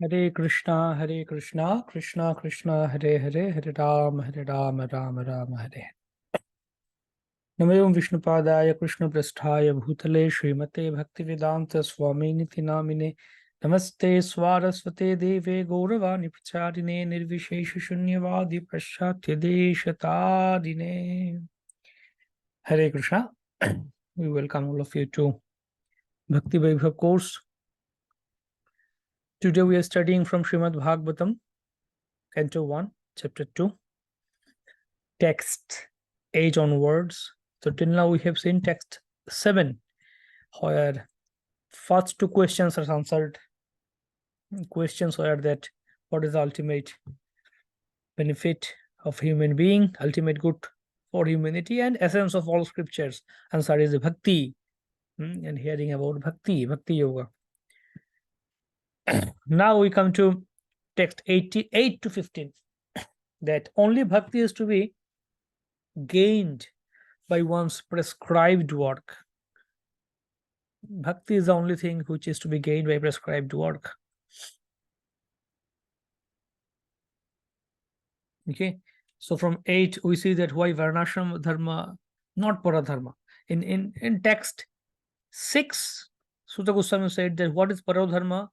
Hare Krishna, Krishna Krishna, Hare Hare, Hare Ram, Ram Ram, Hare. Namo Vishnupadaya Krishna Prasthaya Bhutale Srimate Bhaktivedanta Swami Niti Namine Namaste Swarasvate Deve Gauravani Pracharine Nirvishesha Shunyavadi Paschatya Deshatadine. Hare Krishna. We welcome all of you to Bhakti Vaibhava course. Today we are studying from Srimad Bhagavatam, Canto 1, Chapter 2. Text 8 onwards. So till now we have seen text 7, where first two questions are answered. Questions were that what is the ultimate benefit of human being, ultimate good for humanity, and essence of all scriptures. Answer is bhakti, and hearing about bhakti yoga. Now we come to text 88 to 15, that only bhakti is to be gained by one's prescribed work. Bhakti is the only thing which is to be gained by prescribed work. Okay, so from 8 we see that why varnashram dharma, not paradharma. In text 6, Sutta Goswami said that what is paradharma?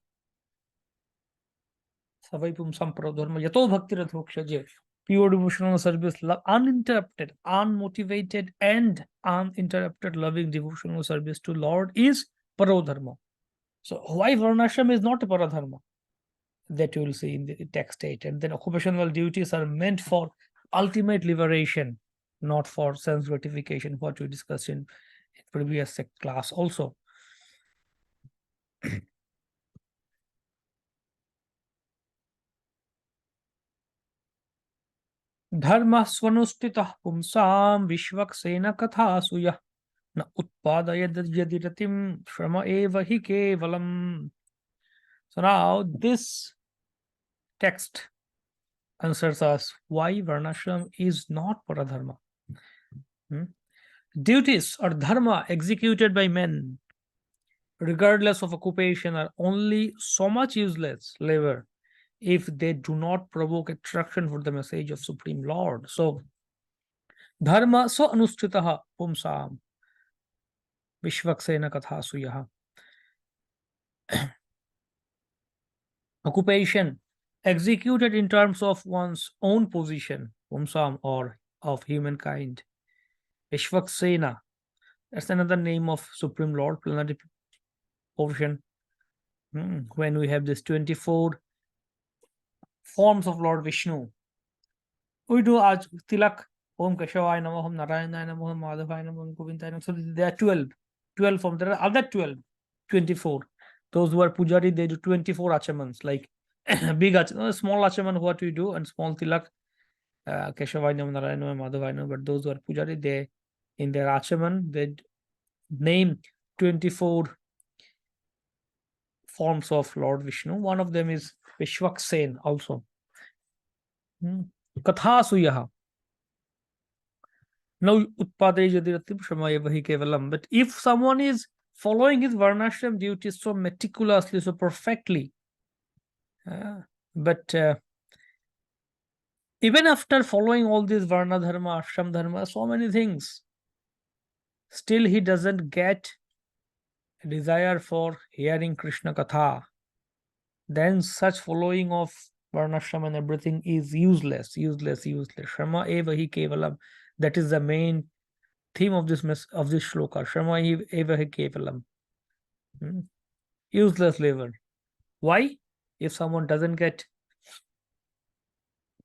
Savai pumsam paradharma yato bhakti rathokshaje. Pure devotional service, uninterrupted, unmotivated, and uninterrupted loving devotional service to Lord is paradharma. So why varnashram is not a paradharma? That you will see in the text 8. And then occupational duties are meant for ultimate liberation, not for sense gratification, what we discussed in previous class also. Dharma swanustitah pumsam vishvaksena kathasu yah na utpadayad yadiratim shrama eva hi kevalam. So now this text answers us why varnashram is not paradharma. Duties or dharma executed by men, regardless of occupation, are only so much useless labor if they do not provoke attraction for the message of Supreme Lord. So, dharma so anushtitaha pumsam vishvaksena kathasu yaha. Occupation executed in terms of one's own position, pumsam, or of humankind. Vishvaksena, that's another name of Supreme Lord, plenary portion. When we have this 24 forms of Lord Vishnu, we do Aj Tilak, Om Keshavaya Namo, Om Narayana Namo, Om Madhavaya Namo, Om Govindaya Namo. So there are 12 forms. There are other 12, 24. Those who are Pujari, they do 24 achamans, like big small achaman, what we do, and small Tilak, Keshavaya Namo, Narayana Namo, Madhavaya Namo. But those who are Pujari, they, in their achaman, they name 24 forms of Lord Vishnu. One of them is Vishwaksen also. Kathasu now utpade yadiratim shamaya vahi kevalam. But if someone is following his varnashram duties so meticulously, so perfectly, but even after following all these varna dharma, ashram dharma, so many things, still he doesn't get a desire for hearing Krishna Katha, then such following of varnashram and everything is useless. Shama eva hi kevalam. That is the main theme of this shloka. Shama eva hi kevalam. Useless labor. Why? If someone doesn't get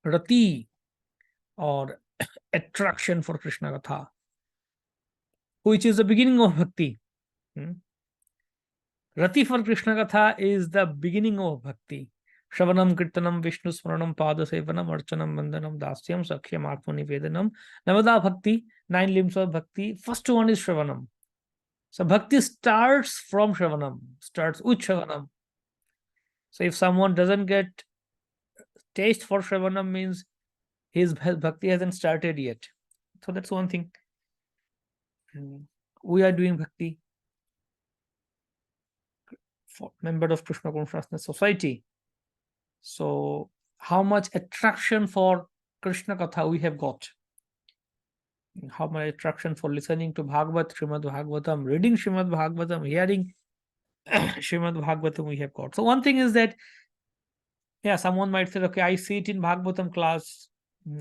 rati or attraction for Krishna Katha, which is the beginning of bhakti. Rati for Krishna Katha is the beginning of bhakti. Shravanam, Kirtanam, Vishnu Smaranam, Pada Sevanam, Archanam, Vandanam, Dasyam, Sakhyam, Atmanivedanam, Navada Bhakti, 9 limbs of bhakti. First one is Shravanam. So bhakti starts from Shravanam, starts with Shravanam. So if someone doesn't get taste for Shravanam, means his bhakti hasn't started yet. So that's one thing. We are doing bhakti for member of Krishna Consciousness Society. So how much attraction for Krishna Katha we have got? How much attraction for listening to Bhagavad, Srimad Bhagavatam, reading Srimad Bhagavatam, hearing Srimad Bhagavatam we have got. So one thing is that, yeah, someone might say, okay, I see it in Bhagavatam class.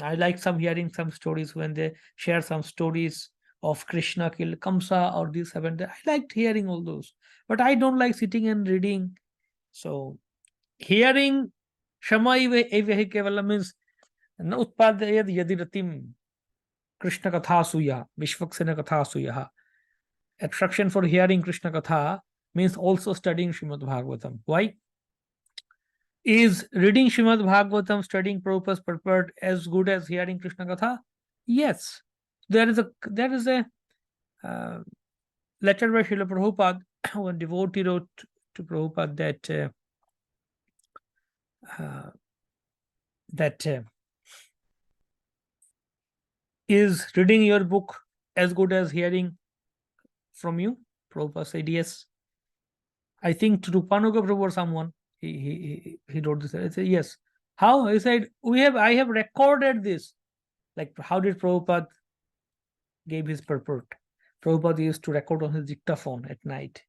I like some hearing some stories when they share some stories of Krishna killed Kamsa or this happened. I liked hearing all those, but I don't like sitting and reading. So hearing Shama evehi kevala means na utpadayad yadiratim Krishna katha suya vishvaksena katha suya. Attraction for hearing Krishna katha means also studying Srimad Bhagavatam. Why? Is reading Srimad Bhagavatam, studying Prabhupada's purport as good as hearing Krishna Katha? Yes. There is a letter by Srila Prabhupada, one devotee wrote to Prabhupada that is reading your book as good as hearing from you? Prabhupada said yes. I think to Rupanuga Prabhu or someone, he wrote this. I said yes. How? He said, I have recorded this. Like, how did Prabhupada gave his purport? Prabhupada used to record on his dictaphone at night.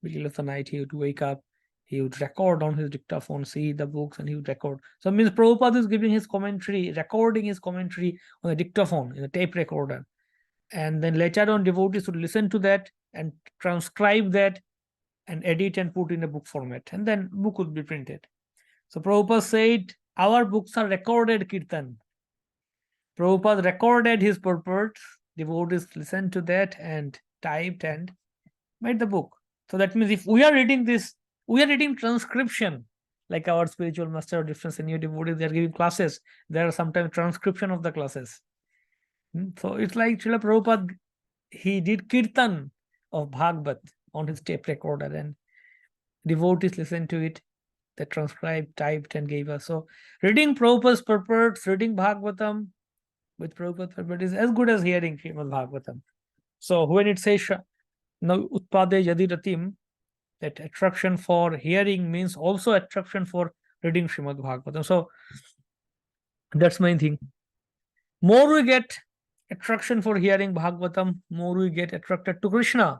Middle of the night, he would wake up, he would record on his dictaphone, see the books, and he would record. So it means Prabhupada is giving his commentary, recording his commentary on a dictaphone, in a tape recorder. And then later on, devotees would listen to that and transcribe that and edit and put in a book format. And then book would be printed. So Prabhupada said, our books are recorded kirtan. Prabhupada recorded his purport, devotees listened to that and typed and made the book. So that means if we are reading this, we are reading transcription, like our spiritual master or different senior devotees, they are giving classes. There are sometimes transcription of the classes. So it's like Srila Prabhupada, he did kirtan of Bhagavad on his tape recorder and devotees listened to it. They transcribed, typed and gave us. So reading Prabhupada's purports, reading Bhagavatam with Prabhupada's purport is as good as hearing Srimad Bhagavatam. So when it says now utpade yadi ratim, that attraction for hearing means also attraction for reading Srimad Bhagavatam. So that's my thing. More we get attraction for hearing Bhagavatam, more we get attracted to Krishna.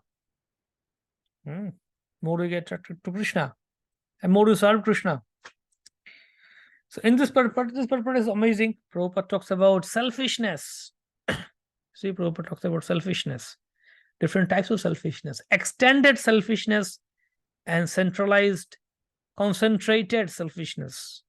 More we get attracted to Krishna, and more we serve Krishna. So in this purport is amazing. Prabhupada talks about selfishness. See, Prabhupada talks about selfishness, different types of selfishness, extended selfishness, and centralized, concentrated selfishness.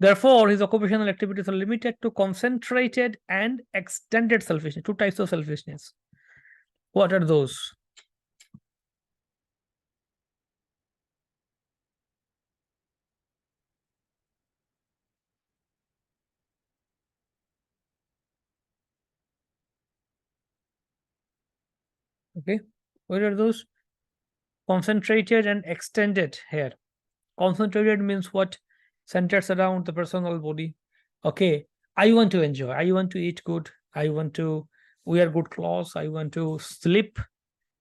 Therefore, his occupational activities are limited to concentrated and extended selfishness. Two types of selfishness. What are those? Okay, what are those? Concentrated and extended here. Concentrated means what? Centers around the personal body. Okay, I want to enjoy. I want to eat good. I want to wear good clothes. I want to sleep,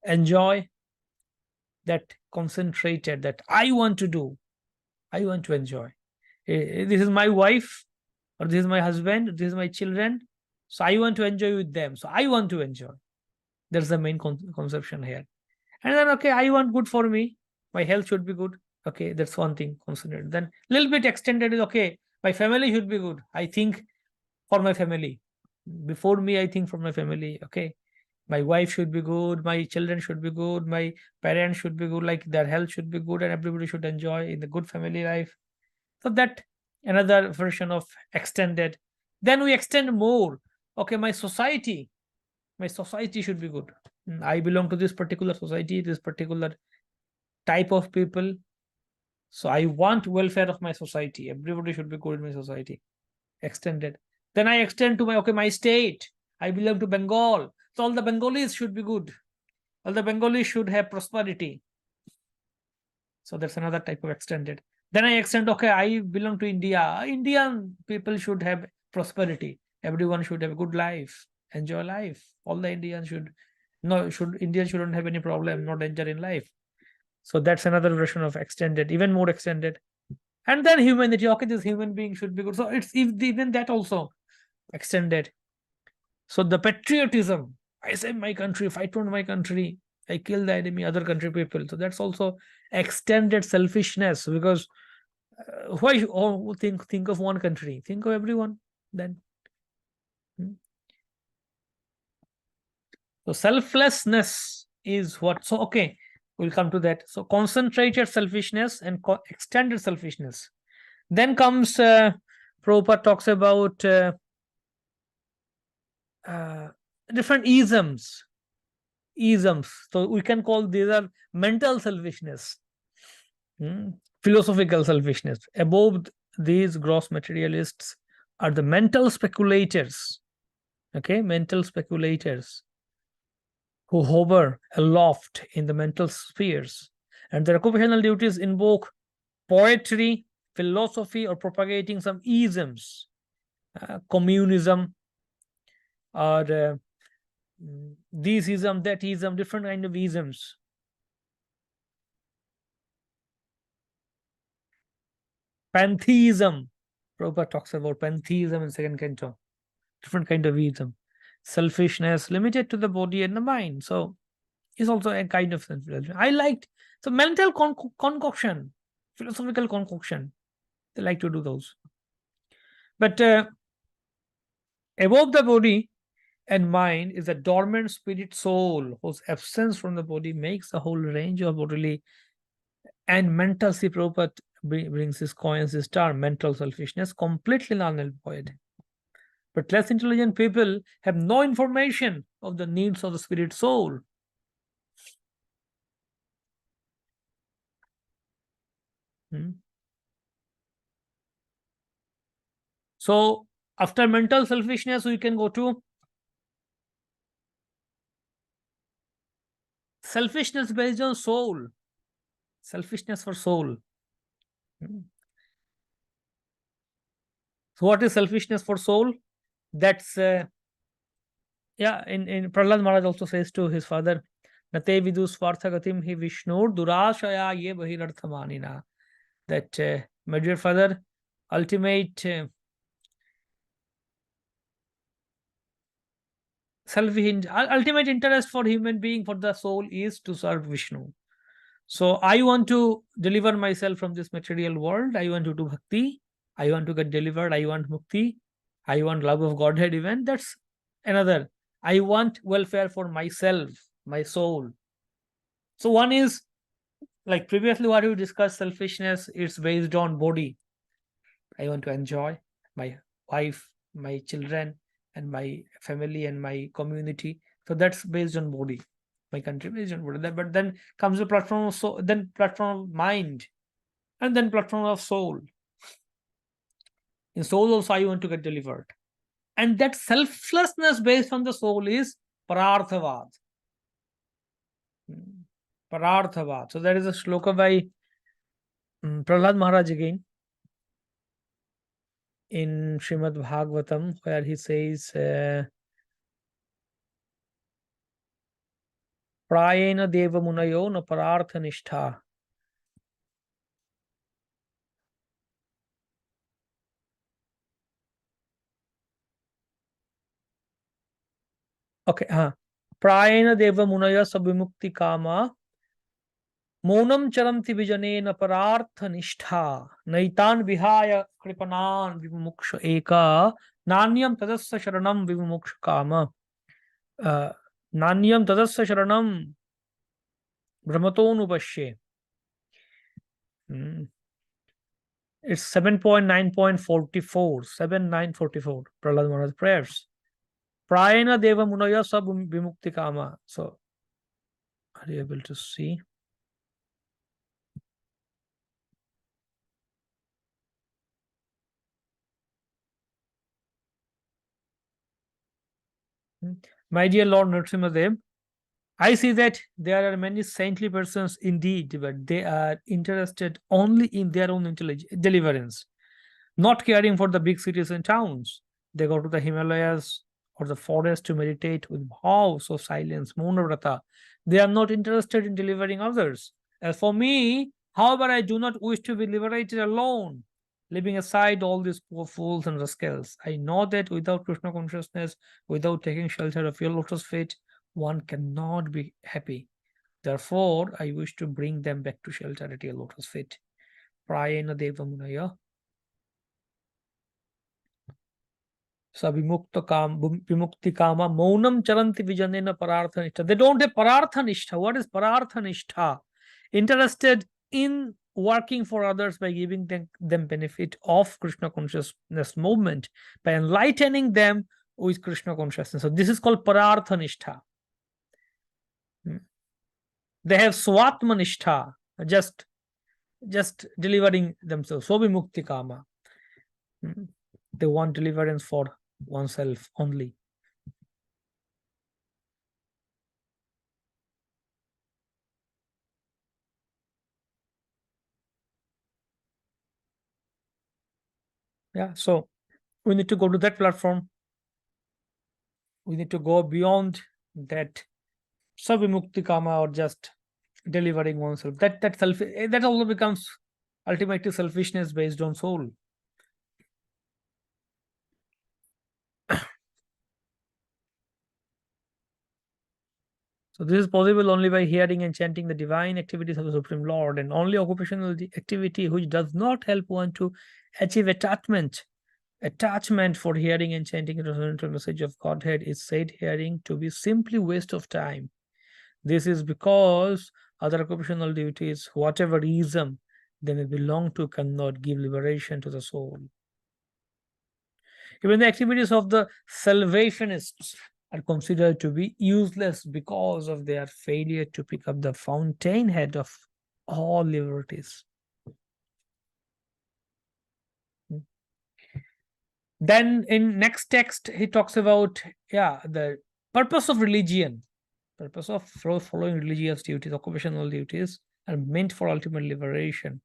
enjoy. That concentrated, that I want to do. I want to enjoy. This is my wife, or this is my husband, this is my children. So I want to enjoy with them. So I want to enjoy. That's the main conception here. And then, okay, I want good for me. My health should be good. Okay, that's one thing considered. Then a little bit extended is, okay, my family should be good. I think for my family. Before me, I think for my family. Okay, my wife should be good. My children should be good. My parents should be good. Like their health should be good, and everybody should enjoy in the good family life. So that another version of extended. Then we extend more. Okay, my society should be good. I belong to this particular society, this particular type of people. So I want welfare of my society. Everybody should be good in my society. Extended. Then I extend to my state. I belong to Bengal. So all the Bengalis should be good. All the Bengalis should have prosperity. So that's another type of extended. Then I extend, okay, I belong to India. Indian people should have prosperity. Everyone should have a good life, enjoy life. All the Indians Indians shouldn't have any problem, no danger in life. So that's another version of extended, even more extended. And then humanity. Okay, this human being should be good. So it's even that also extended. So the patriotism. I save my country, fight for my country. I kill the enemy, other country people. So that's also extended selfishness, because why think of one country? Think of everyone then. Hmm. So selflessness is what. So okay, we'll come to that. So concentrated selfishness and extended selfishness. Then comes Prabhupada talks about uh, different isms. Isms. So we can call these are mental selfishness, philosophical selfishness. Above these gross materialists are the mental speculators. Okay, mental speculators who hover aloft in the mental spheres, and their occupational duties invoke poetry, philosophy, or propagating some isms, communism, or this ism, that ism, different kind of isms. Pantheism. Prabhupada talks about pantheism in second canto. Different kind of ism. Selfishness limited to the body and the mind. So it's also a kind of selfishness. I liked so mental concoction, philosophical concoction. They like to do those. But above the body and mind is a dormant spirit soul whose absence from the body makes a whole range of bodily and mental. See, Prabhupada brings his coins, his term, mental selfishness, completely null-void. But less intelligent people have no information of the needs of the spirit soul. So, after mental selfishness, we can go to selfishness based on soul. Selfishness for soul. So, what is selfishness for soul? That's in Prahlad Maharaj also says to his father, Nate vidu swarthagatim hi Vishnur durashaya ye bahirarthamanina. That my dear father, ultimate ultimate interest for human being, for the soul, is to serve Vishnu. So I want to deliver myself from this material world. I want to do bhakti. I want to get delivered. I want mukti. I want love of Godhead even. That's another. I want welfare for myself, my soul. So one is like previously what we discussed, selfishness, it's based on body. I want to enjoy my wife, my children, and my family and my community. So that's based on body. My country based on body. But then comes the platform of soul, then platform of mind, and then platform of soul. In soul also I want to get delivered. And that selflessness based on the soul is Pararthavad. Pararthavad. So there is a shloka by Prahlad Maharaj again in Srimad Bhagavatam, where he says, Prayena deva munayo na parartha nishtha. Okay, Prayena deva munaya sabimukti kama Monam charanti vijanena parartha nishtha naitan vihaya kripanan vimuksha eka nanyam tadasya sharanam vimuksha kama nanyam tadasya sharanam brahmatonupashye. It's 7.9.44, 7.9.44, Prahlad Maharaj prayers. Prayena deva munaya sab vimukti kama. So, are you able to see? My dear Lord Nrsimhadev, I see that there are many saintly persons indeed, but they are interested only in their own deliverance, not caring for the big cities and towns. They go to the Himalayas or the forest to meditate with vows of silence, Maunavrata. They are not interested in delivering others. As for me, however, I do not wish to be liberated alone, leaving aside all these poor fools and rascals. I know that without Krishna consciousness, without taking shelter of your lotus feet, one cannot be happy. Therefore, I wish to bring them back to shelter at your lotus feet. Prayena Deva Munaya. Vimukti Kama Maunam Charanti Vijanena Pararthanishta. They don't have Pararthanishta. What is Pararthanishta? Interested in working for others by giving them benefit of Krishna consciousness movement, by enlightening them with Krishna consciousness. So this is called Pararthanishta. They have Swatmanishta, just delivering themselves. So Vimukti Kama. They want deliverance for oneself only. Yeah, so we need to go to that platform. We need to go beyond that Savimukti Kama, or just delivering oneself. That also becomes ultimately selfishness based on soul. So this is possible only by hearing and chanting the divine activities of the Supreme Lord, and only occupational activity which does not help one to achieve attachment for hearing and chanting the transcendental message of Godhead is said hearing to be simply waste of time. This is because other occupational duties, whatever ism they may belong to, cannot give liberation to the soul. Even the activities of the salvationists are considered to be useless because of their failure to pick up the fountainhead of all liberties. Then in next text, he talks about the purpose of religion. Purpose of following religious duties, occupational duties, are meant for ultimate liberation.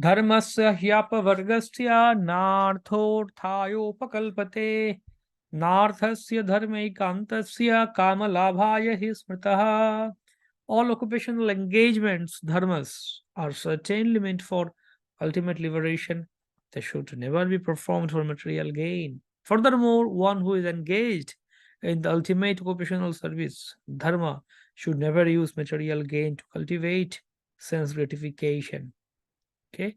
Dharmasya hyapvargasya narthorthayopakalpate narthasya dharmaikantasya kamalabhaya hi smritaha. All occupational engagements, dharmas, are certainly meant for ultimate liberation. They should never be performed for material gain. Furthermore, one who is engaged in the ultimate occupational service, dharma, should never use material gain to cultivate sense gratification. Okay?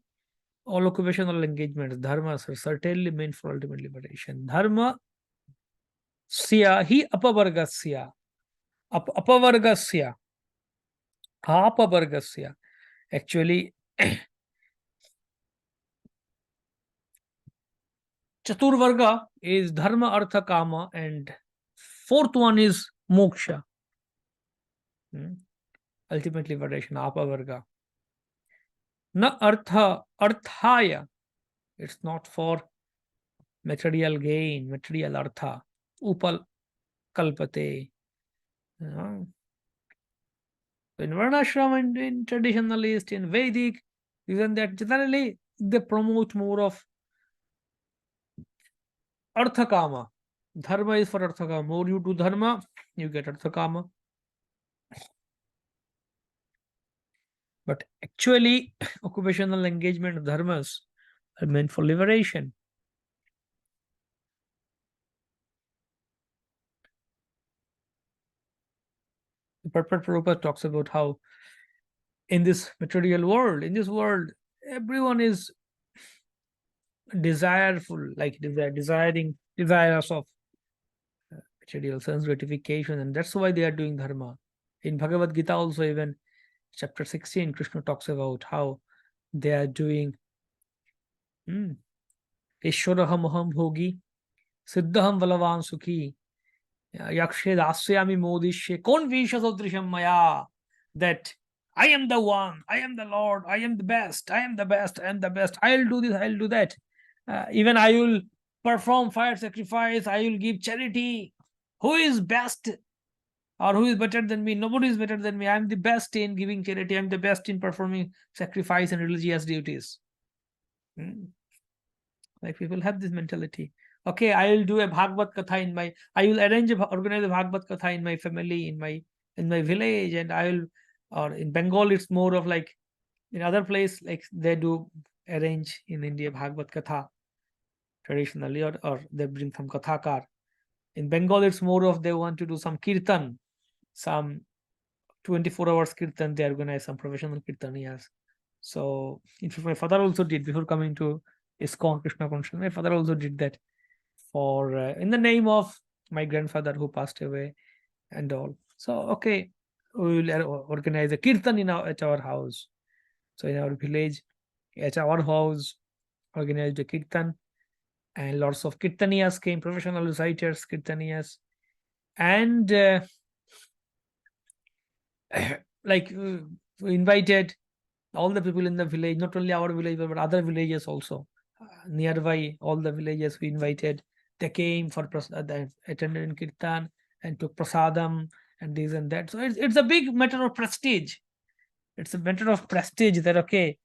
All occupational engagements, dharmas, are certainly meant for ultimate liberation. Dharma sya hi apavargasya. Apavargasya. Actually, Chaturvarga is dharma, artha, kama, and fourth one is moksha. Ultimate liberation, apavarga. Na arthaya. It's not for material gain, material artha. Upal kalpate. In Varnashram and in traditionalist, in Vedic, even that generally they promote more of artha kama. Dharma is for artha kama. More you do dharma, you get artha kama. But actually, occupational engagement dharmas are meant for liberation. Purport Prabhupada talks about how in this material world, everyone is desireful, like desirous of material sense gratification, and that's why they are doing dharma. In Bhagavad Gita also, even chapter 16, Krishna talks about how they are doing Ishwaraham aham bhogi, siddhaham valavan sukhi, yakshe dasyami modishe, kon vishasodrisham maya, that I am the one, I am the Lord, I am the best, I am the best, I am the best, I'll do this, I'll do that. Even I will perform fire sacrifice, I will give charity. Who is best or who is better than me? Nobody is better than me. I am the best in giving charity. I am the best in performing sacrifice and religious duties. Like people have this mentality. Okay, I will do a Bhagavad Katha organize a Bhagavad Katha in my family, in my village, and I will Or in Bengal, it's more of like, in other place, like they do arrange in India Bhagavad Katha traditionally, or they bring some Kathakar. In Bengal, it's more of they want to do some kirtan, some 24 hours kirtan. They organize some professional kirtaniyas. So, in fact, my father also did before coming to ISKCON Krishna consciousness. My father also did that for in the name of my grandfather who passed away and all. So, okay, we will organize a kirtan at our house. So, in our village, at our house, organized a kirtan, and lots of kirtaniyas came, professional reciters, kirtaniyas, and like we invited all the people in the village, not only our village but other villages also. Nearby, all the villages we invited. They came for they attended in kirtan and took prasadam and this and that. So it's a big matter of prestige. It's a matter of prestige that, okay,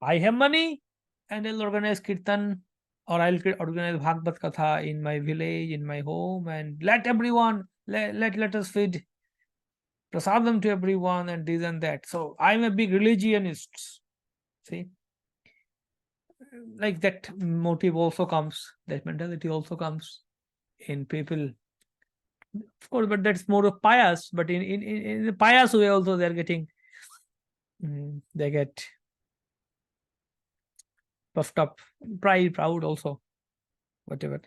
I have money and I'll organize kirtan, or I'll organize Bhagavad Katha in my village, in my home, and let everyone, let us feed prasadam to everyone and this and that. So I'm a big religionist. See, like that motive also comes, that mentality also comes in people. Of course, but that's more of pious. But in the pious way also they're getting, they get puffed up, proud also, whatever.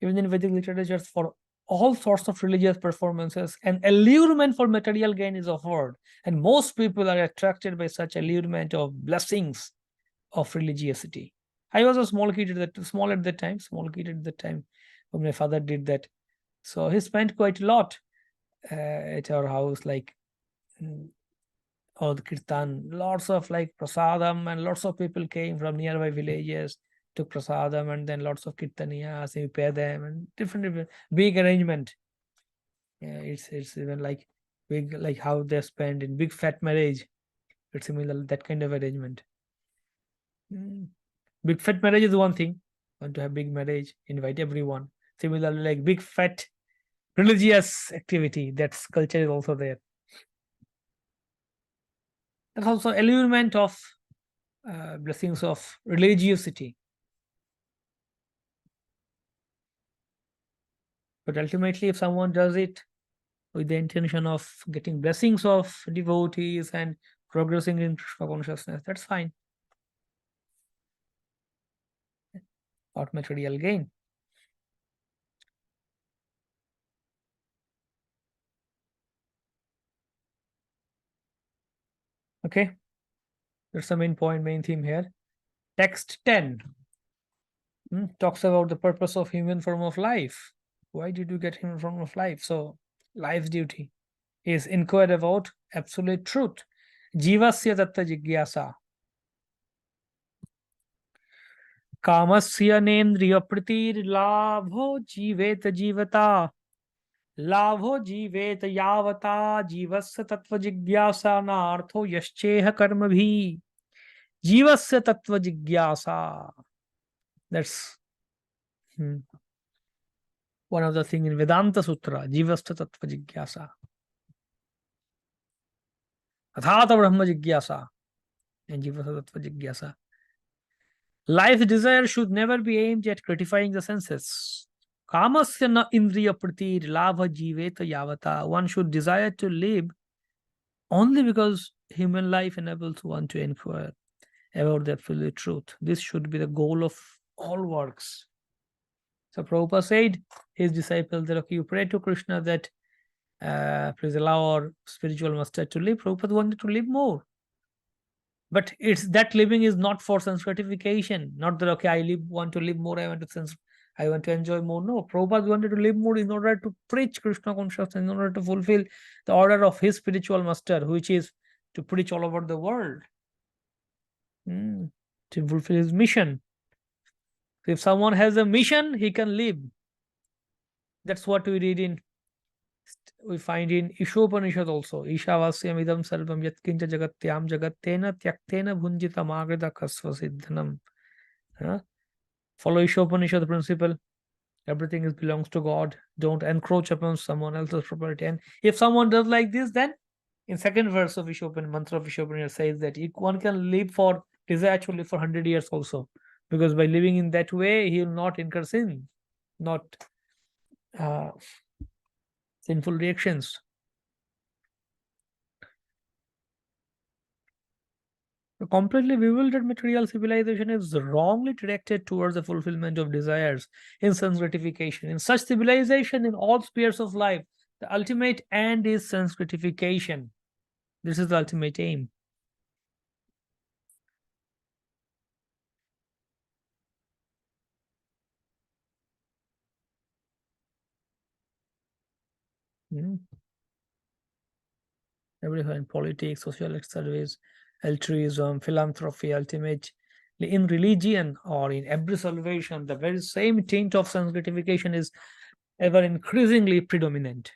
Even in Vedic literatures, for all sorts of religious performances, an allurement for material gain is offered, and most people are attracted by such allurement of blessings of religiosity. I was a small kid at that small kid at that time when my father did that. So he spent quite a lot at our house, like the kirtan, lots of like prasadam, and lots of people came from nearby villages, took prasadam, and then lots of kirtaniyas, we pay them, and different big arrangement. Yeah, it's even like big, like how they spend in big fat marriage. It's similar, that kind of arrangement. Big fat marriage is one thing. Want to have big marriage, invite everyone. Similarly, like big fat religious activity, that's culture is also there. There's also allurement of blessings of religiosity. But ultimately, if someone does it with the intention of getting blessings of devotees and progressing in Krishna consciousness, that's fine. Not material gain. Okay, that's the main point, main theme here. Text 10 talks about the purpose of human form of life. Why did you get human form of life? So, life's duty is inquire about absolute truth. Jivasya tattva jigyasa. कामस्य नेन्द्रिय लाभो जीवेत जीवता, लाभो जीवेत यावता, जीवस्य तत्व जिज्ञासा नार्थो यश्चेह कर्म भी, जीवस्य तत्व जिज्ञासा. That's one of the things in Vedanta Sutra, जीवस्य तत्व जिज्ञासा, अथात ब्रह्म जिज्ञासा, and जीवस्य तत्व जिज्ञासा. Life's desire should never be aimed at gratifying the senses. Kamasya na indriya pratir labha jiveta yavata. One should desire to live only because human life enables one to inquire about the absolute truth. This should be the goal of all works. So Prabhupada said his disciples that, okay, you pray to Krishna that please allow our spiritual master to live. Prabhupada wanted to live more. But it's that living is not for sense gratification. Not that, okay, want to live more, I want to enjoy more. No, Prabhupada wanted to live more in order to preach Krishna consciousness, in order to fulfill the order of his spiritual master, which is to preach all over the world, to fulfill his mission. So if someone has a mission, he can live. That's what we find in Ishopanishad also. Ishavasyam idam sarvam yatkincha jagatyam jagattena tyaktena bhunjita magrita kasva siddhanam. Follow Ishopanishad principle. Everything is belongs to God. Don't encroach upon someone else's property. And if someone does like this, then in second verse of Vishopan, mantra of Vishopan says that one can live for desire actually for 100 years also, because by living in that way, he will not incur sin, not uh, sinful reactions. A completely bewildered material civilization is wrongly directed towards the fulfillment of desires in sense gratification. In such civilization, in all spheres of life, the ultimate end is sense gratification. This is the ultimate aim. Mm. Everywhere in politics, social service, altruism, philanthropy, ultimately in religion or in every salvation, the very same taint of sense gratification is ever increasingly predominant.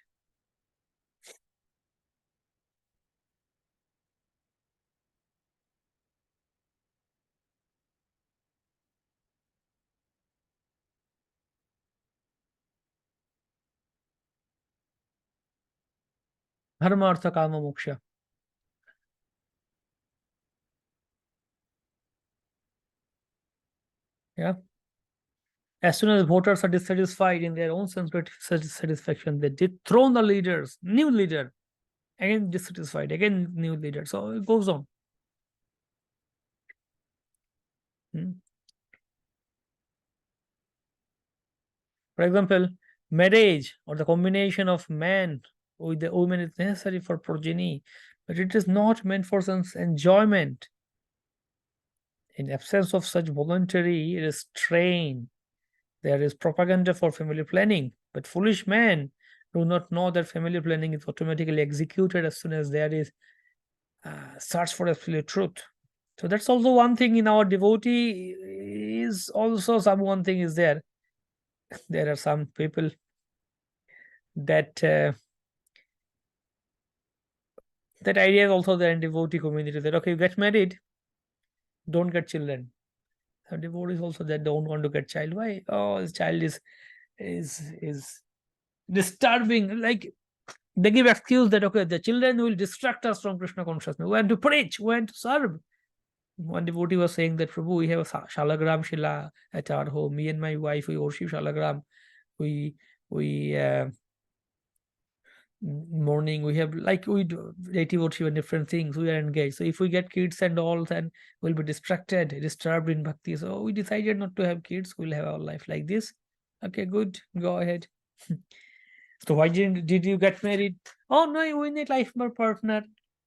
Dharma, artha, kama, moksha. Yeah. As soon as voters are dissatisfied in their own sense satisfaction, they dethrone the leaders, new leader, again dissatisfied, again new leader. So it goes on. Hmm. For example, marriage or the combination of man with the woman is necessary for progeny, but it is not meant for sense enjoyment. In absence of such voluntary restraint, there is propaganda for family planning. But foolish men do not know that family planning is automatically executed as soon as there is search for absolute truth. So that's also one thing in our devotee is also some one thing is there. There are some people that that idea is also there in devotee community that okay, you get married, don't get children. So devotees also that don't want to get child. Why? Oh, his child is disturbing. Like they give excuse that okay, the children will distract us from Krishna consciousness. We want to preach, we want to serve. One devotee was saying that Prabhu, we have a Shalagram Shila at our home. Me and my wife, we worship Shalagram. We morning we have like we do deity worship and different things. We are engaged. So if we get kids and all, then we'll be distracted, disturbed in bhakti. So we decided not to have kids. We'll have our life like this. Okay, good. Go ahead. So why did you get married? Oh no, we need life partner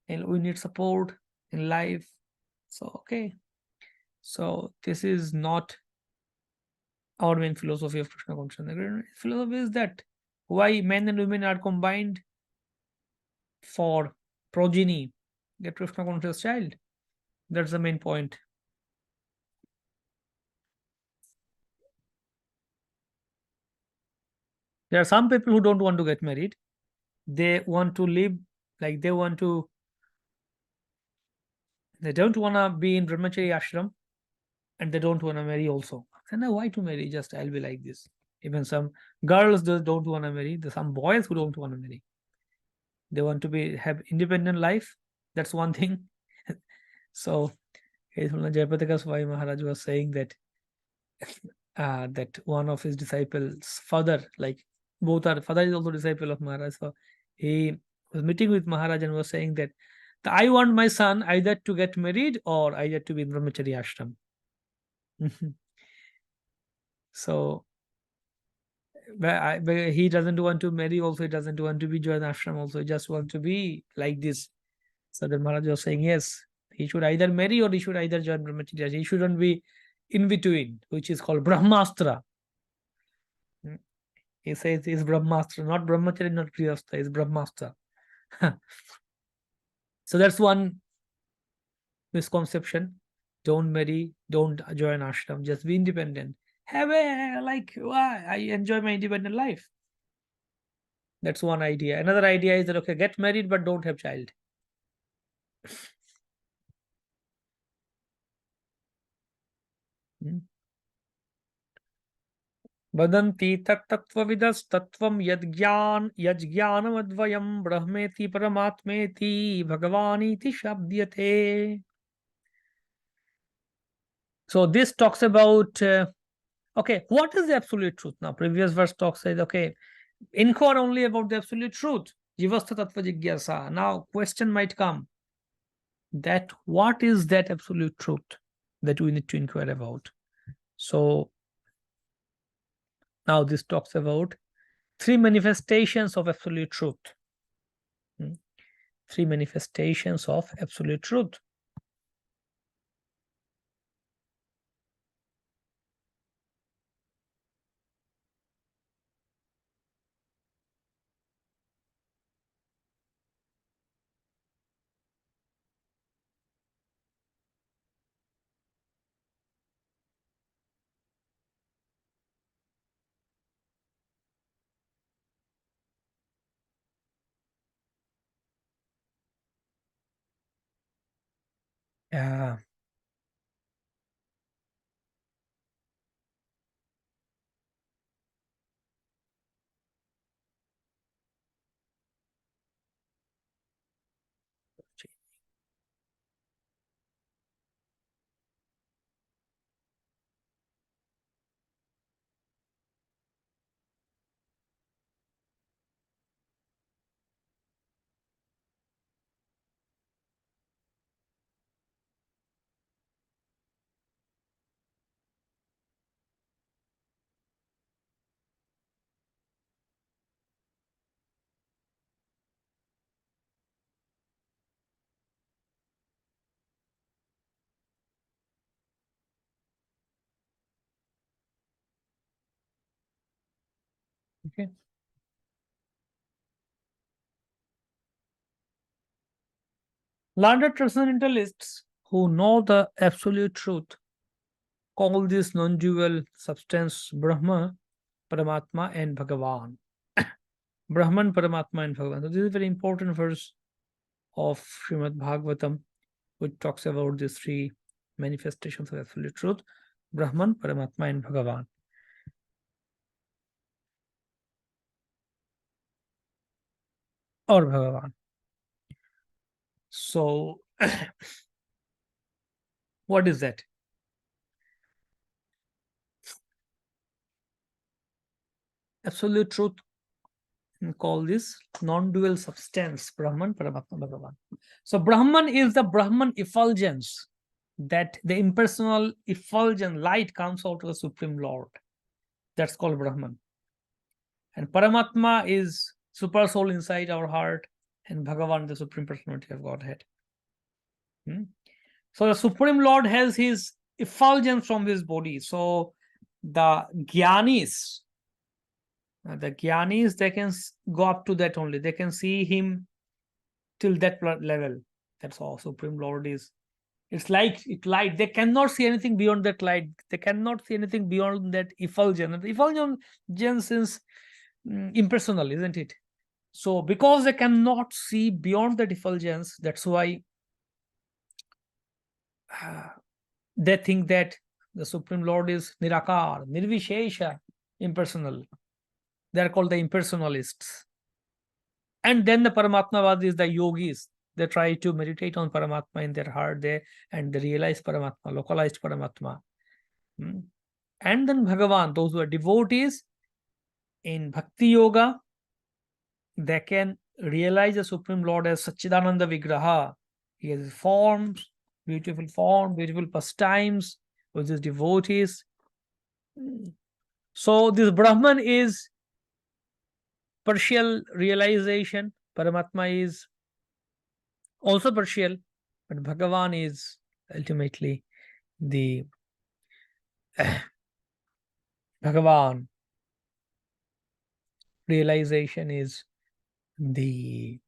and we need support in life. So okay. So this is not our main philosophy of Krishna consciousness. The philosophy is that why men and women are combined for progeny, get Krishna conscious child. That's the main point. There are some people who don't want to get married. They want to live like they don't want to be in brahmachari ashram and they don't want to marry also. And why to marry? Just I'll be like this. Even some girls just don't want to marry. There's some boys who don't want to marry. They want to be have independent life. That's one thing. So Jayapataka Swami Maharaj was saying that that one of his disciples, father, like both are father is also disciple of Maharaj. So he was meeting with Maharaj and was saying that I want my son either to get married or either to be in brahmachari ashram. So but he doesn't want to marry also, he doesn't want to be join ashram also, he just want to be like this. So then Maharaj was saying yes, he should either marry or he should either join brahmachari ashram. He shouldn't be in between, which is called brahmastra. Mm. He says he's brahmastra, not brahmachari, not grihastha, he's brahmastra. So that's one misconception. Don't marry, don't join ashram, just be independent. Have a like why I enjoy my independent life. That's one idea. Another idea is that okay, get married but don't have child. Hmm. Vadanti tat tattvavidas tattvam yajnanam brahmeti paramatmeti bhagavaniti shabdyate. So this talks about, okay, what is the absolute truth? Now, previous verse talks says, okay, inquire only about the absolute truth. Jivastha tattva jigyasa. Now, question might come that what is that absolute truth that we need to inquire about? So now this talks about three manifestations of absolute truth. Three manifestations of absolute truth. Yeah. Okay. Learned transcendentalists who know the absolute truth call this non-dual substance Brahma, Paramatma, and Bhagavan. Brahman, Paramatma, and Bhagavan. So this is a very important verse of Srimad Bhagavatam, which talks about these three manifestations of absolute truth: Brahman, Paramatma, and Bhagavan. Or Bhagavan. So, what is that? Absolute truth, call this non-dual substance, Brahman, Paramatma, Bhagavan. So Brahman is the Brahman effulgence, that the impersonal effulgent light comes out of the Supreme Lord. That's called Brahman. And Paramatma is super soul inside our heart, and Bhagavan, the Supreme Personality of Godhead. So the Supreme Lord has his effulgence from his body. So the Gyanis, they can go up to that only. They can see him till that level. That's all Supreme Lord is. It's like it light. They cannot see anything beyond that light. They cannot see anything beyond that effulgence. The effulgence is impersonal, isn't it? So because they cannot see beyond that effulgence, that's why they think that the Supreme Lord is Nirakar, Nirvishesha, impersonal. They are called the impersonalists. And then the Paramatmavad is the yogis. They try to meditate on Paramatma in their heart, and they realize Paramatma, localized Paramatma. And then Bhagavan, those who are devotees in Bhakti Yoga, they can realize the Supreme Lord as Satchidananda Vigraha. He has forms, beautiful pastimes with his devotees. So this Brahman is partial realization. Paramatma is also partial, but Bhagavan is ultimately the Bhagavan realization is the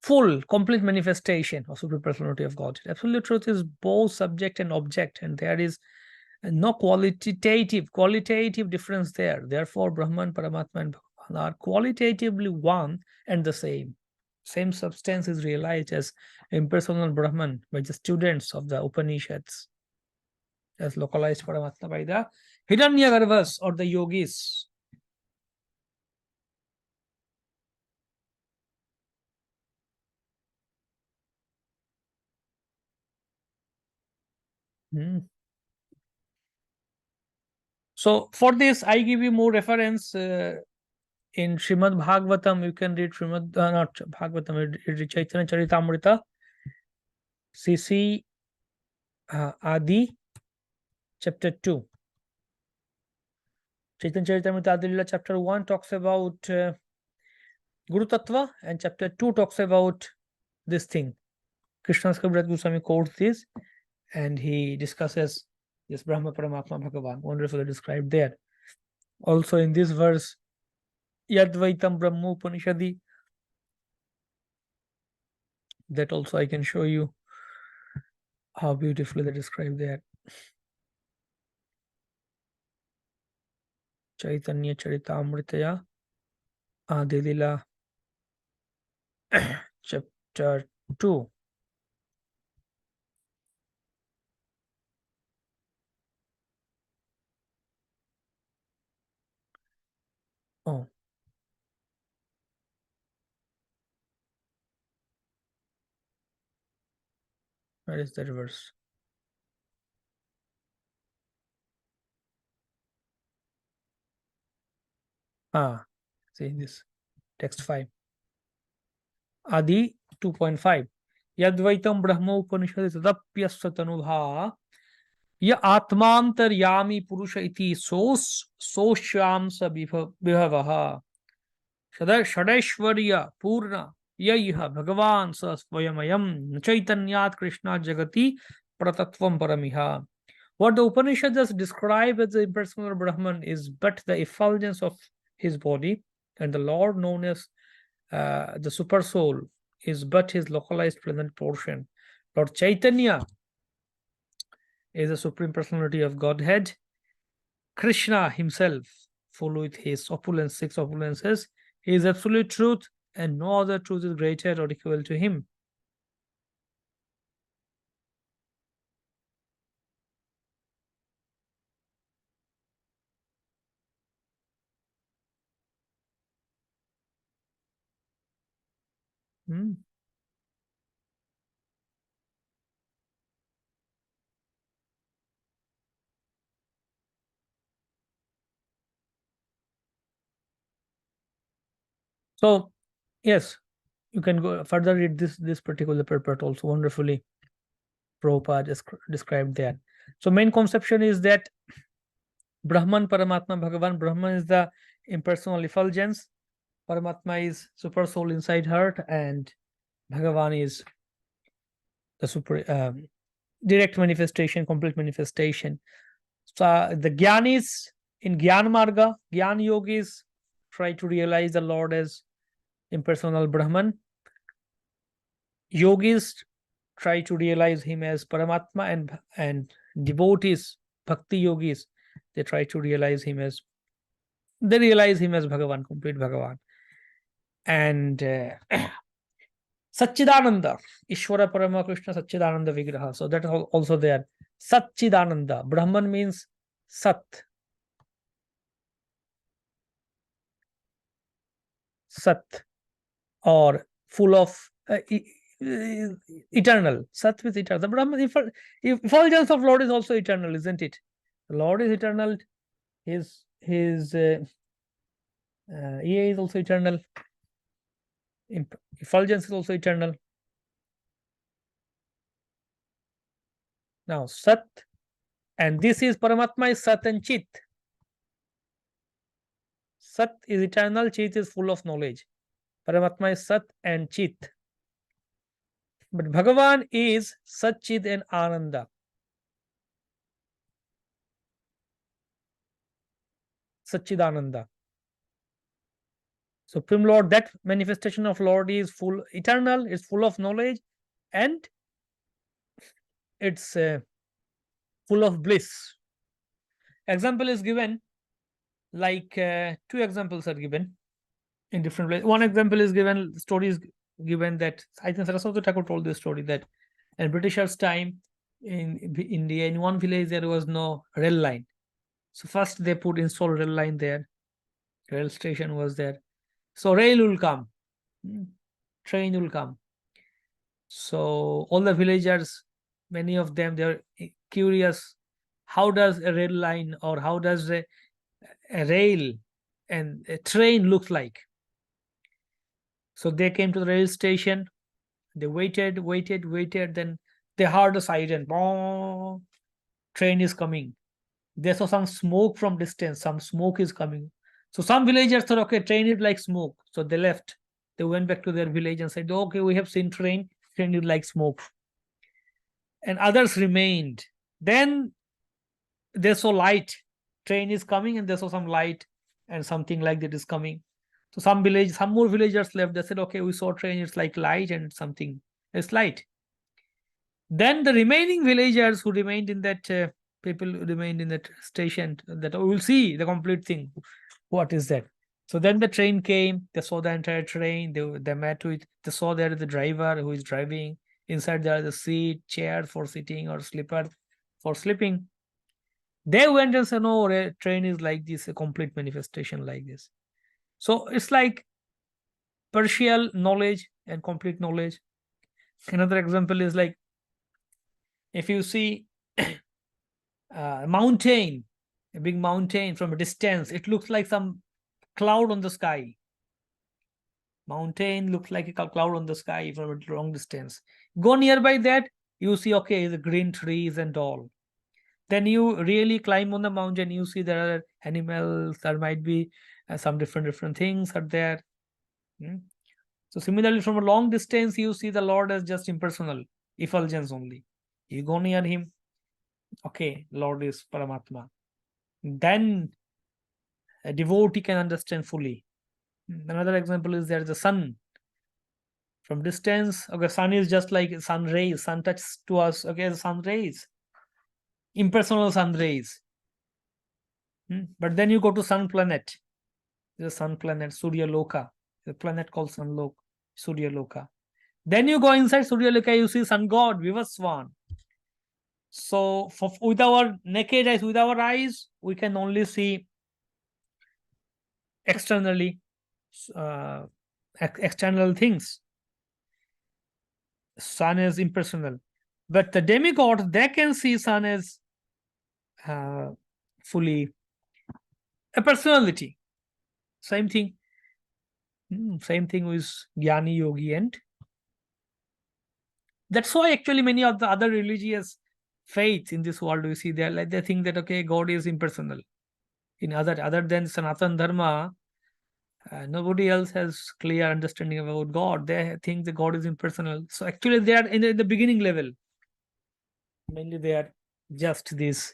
full, complete manifestation of Supreme Personality of God. Absolute truth is both subject and object, and there is no qualitative difference there. Therefore, Brahman, Paramatma, and Bhagavan are qualitatively one and the same. same substance is realized as impersonal Brahman by the students of the Upanishads, as localized Paramatma by the Hiranyagarbhas or the yogis. So for this, I give you more reference in Srimad Bhagavatam. You can read Srimad, not Bhagavatam, read Chaitanya Charitamrita, CC Adi, chapter 2. Chaitanya Charitamrita Adi Lila, chapter 1 talks about Guru Tattva, and chapter 2 talks about this thing. Krishna's Kaviraj Goswami quotes this, and he discusses this Brahma Paramatma Bhagavan, wonderfully described there. Also in this verse, Yadvaitam Brahma Upanishadi, that also I can show you how beautifully they describe that. Chaitanya Charitamritaya Adi Lila, chapter 2. Oh, where is that verse? See this, text 5. Adi 2.5. Yadvaitam Brahma Upanishadi Tadapyasvatanubha Ya Atmantaryami Purusha iti sosyamsa vibhavaha Shadaishwarya Purna Yaiha Bhagavan sa Swayamayam Chaitanyat Krishna Jagati Pratatvam Paramiha. What the Upanishad just describe as the impersonal Brahman is but the effulgence of his body, and the Lord known as the super soul is but his localized present portion. Lord Chaitanya is the supreme personality of Godhead. Krishna himself, full with his opulence, 6 opulences, he is absolute truth, and no other truth is greater or equal to him. So, yes, you can go further read this particular purport also wonderfully. Prabhupada described that. So, main conception is that Brahman, Paramatma, Bhagavan. Brahman is the impersonal effulgence. Paramatma is super soul inside heart, and Bhagavan is the super direct manifestation, complete manifestation. So the Gyanis in Gyan Marga, Gyan Yogis try to realize the Lord as impersonal Brahman. Yogis try to realize him as Paramatma, and devotees, Bhakti Yogis, they try to realize him as Bhagavan, complete Bhagavan. And Satchidananda, Ishvara Parama Krishna Satchidananda Vigraha. So that is also there. Satchidananda. Brahman means Sat. Sat, or full of eternal. Sat means eternal. The Brahman, effulgence of Lord is also eternal, isn't it? The Lord is eternal. His EA is also eternal. Effulgence is also eternal. Now, Sat, and this is Paramatma is Sat and Chit. Sat is eternal, Chit is full of knowledge. Paramatma is Sat and Chit. But Bhagavan is Sat, Chit and Ananda. Satchidananda. Supreme Lord, that manifestation of Lord is full, eternal, is full of knowledge, and it's full of bliss. Example is given, like 2 examples are given in different places. One example is given, story is given that I think Saraswati Thakur told this story that in Britishers' time in India, in one village there was no rail line. So first they install rail line there. Rail station was there. So rail will come, train will come. So all the villagers, many of them, they're curious. How does a rail line or how does a rail and a train look like? So they came to the rail station. They waited. Then they heard a siren. Boom, train is coming. They saw some smoke from distance. Some smoke is coming. So some villagers thought, okay, train is like smoke. So they left. They went back to their village and said, okay, we have seen train. Train is like smoke. And others remained. Then they saw light. Train is coming, and they saw some light and something like that is coming. So some more villagers left. They said, okay, we saw train. It's like light and something. It's light. Then the remaining villagers who remained in that people who remained in that station, that we will see the complete thing. What is that? So then the train came. They saw the entire train. They met with. They saw there the driver who is driving. Inside there is a seat, chair for sitting or slipper for sleeping. They went and said, no, a train is like this, a complete manifestation like this. So it's like partial knowledge and complete knowledge. Another example is like if you see a mountain, a big mountain from a distance, it looks like some cloud on the sky. Mountain looks like a cloud on the sky from a long distance. Go nearby that, you see, okay, the green trees and all. Then you really climb on the mountain, you see there are animals, there might be some different things are there. So similarly, from a long distance, you see the Lord as just impersonal, effulgence only. You go near him, okay, Lord is Paramatma. Then a devotee can understand fully. Another example is there the sun. From distance, okay, sun is just like sun rays. Sun touches to us, okay, the sun rays. Impersonal sun rays. But then you go to sun planet. There's a sun planet, Surya Loka. The planet called Sun Loka, Surya Loka. Then you go inside Surya Loka, you see sun god, Vivaswan. So with our naked eyes, with our eyes, we can only see externally, external things. Sun is impersonal. But the demigods, they can see sun as fully a personality. Same thing. Same thing with Jnani Yogi. And that's why actually many of the other religious faiths in this world, we see they like they think that okay, God is impersonal. In other than Sanatana Dharma, nobody else has clear understanding about God. They think the God is impersonal. So actually they are in the beginning level. Mainly they are just these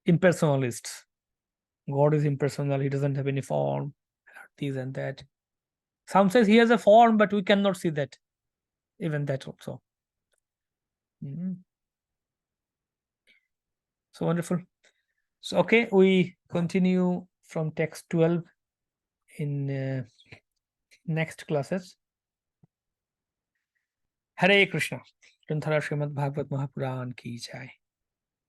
impersonalists. God is impersonal. He doesn't have any form, this and that. Some says he has a form, but we cannot see that. Even that also. So wonderful. So okay, we continue from text 12 in next classes. Hare Krishna. Granthara Srimad Bhagavad Mahapuran ki jai.